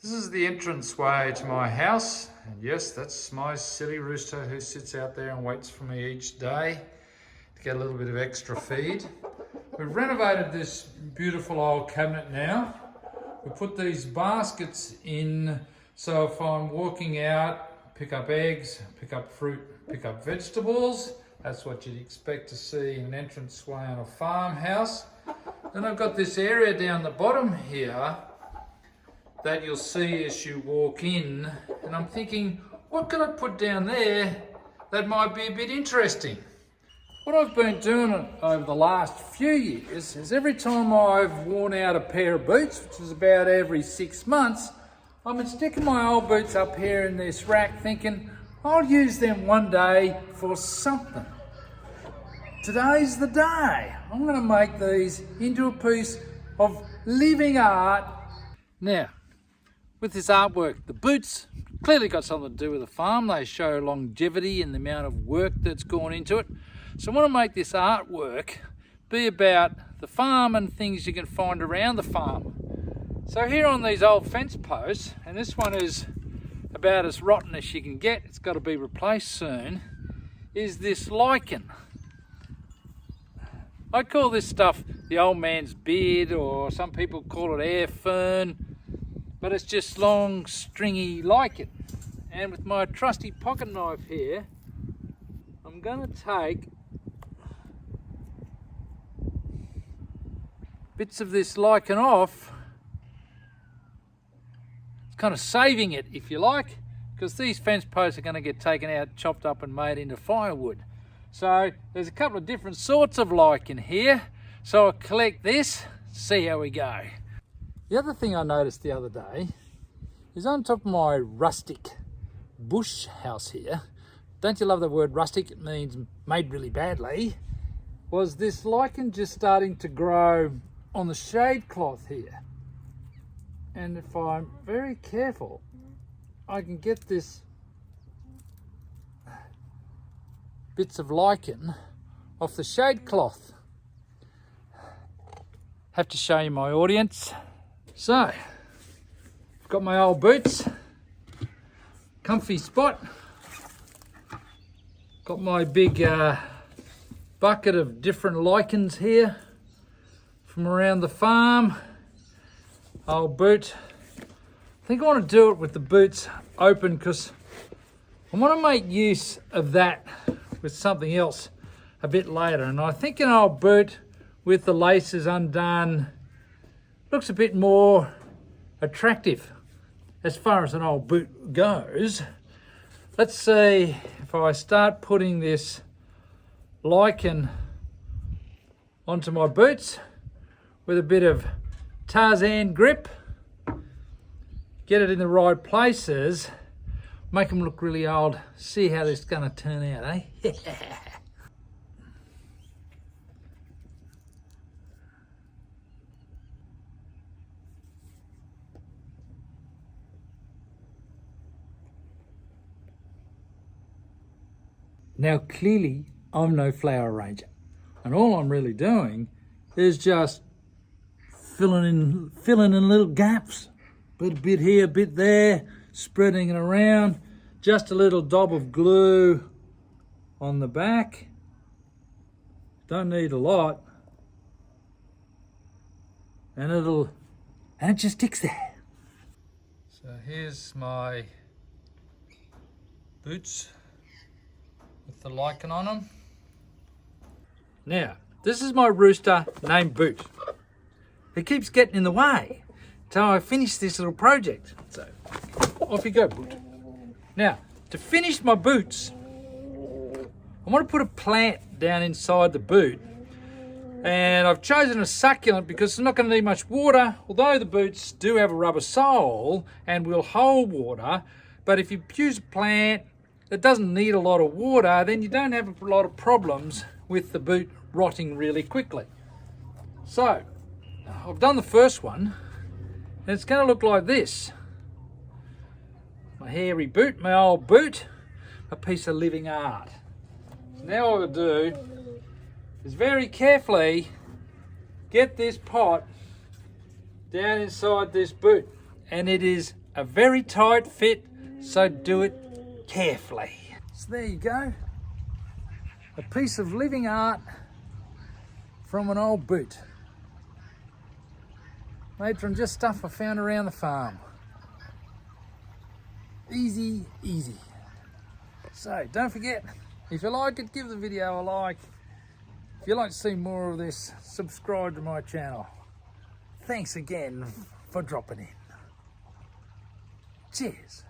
This is the entranceway to my house, and yes, that's my silly rooster who sits out there and waits for me each day to get a little bit of extra feed. We've renovated this beautiful old cabinet now. We put these baskets in, so if I'm walking out, pick up eggs, pick up fruit, pick up vegetables. That's what you'd expect to see in an entranceway on a farmhouse. Then I've got this area down the bottom here that you'll see as you walk in, and I'm thinking, what could I put down there that might be a bit interesting? What I've been doing over the last few years is every time I've worn out a pair of boots, which is about every 6 months, I've been sticking my old boots up here in this rack thinking, I'll use them one day for something. Today's the day. I'm going to make these into a piece of living art. Now, with this artwork, the boots clearly got something to do with the farm. They show longevity and the amount of work that's gone into it. So I want to make this artwork be about the farm and things you can find around the farm. So here on these old fence posts, and this one is about as rotten as you can get, it's got to be replaced soon, is this lichen. I call this stuff the old man's beard, or some people call it air fern, but it's just long stringy lichen. And with my trusty pocket knife here, I'm going to take bits of this lichen off. It's kind of saving it, if you like, because these fence posts are going to get taken out, chopped up and made into firewood. So there's a couple of different sorts of lichen here. So I'll collect this, see how we go. The other thing I noticed the other day is on top of my rustic bush house here, don't you love the word rustic? It means made really badly. Was this lichen just starting to grow on the shade cloth here. And if I'm very careful, I can get this bits of lichen off the shade cloth. Have to show you my audience. So, I've got my old boots, comfy spot, got my big bucket of different lichens here from around the farm, old boot. I think I want to do it with the boots open because I want to make use of that with something else a bit later. And I think an old boot with the laces undone looks a bit more attractive as far as an old boot goes. Let's see if I start putting this lichen onto my boots with a bit of Tarzan grip, get it in the right places, make them look really old, see how this is going to turn out, eh? Now clearly I'm no flower arranger, and all I'm really doing is just filling in little gaps, a bit here, a bit there, spreading it around, just a little daub of glue on the back. Don't need a lot, and it just sticks there. So here's my boots with the lichen on them. Now, this is my rooster named Boot. He keeps getting in the way till I finish this little project. So, off you go, Boot. Now, to finish my boots, I want to put a plant down inside the boot. And I've chosen a succulent because it's not going to need much water, although the boots do have a rubber sole and will hold water. But if you use a plant that doesn't need a lot of water, then you don't have a lot of problems with the boot rotting really quickly. So, I've done the first one, and it's going to look like this. My hairy boot, my old boot, a piece of living art. So now what I'll do is very carefully get this pot down inside this boot, and it is a very tight fit, so do it carefully. So there you go. A piece of living art from an old boot. Made from just stuff I found around the farm. Easy, easy. So don't forget, if you like it, give the video a like. If you'd like to see more of this, subscribe to my channel. Thanks again for dropping in. Cheers.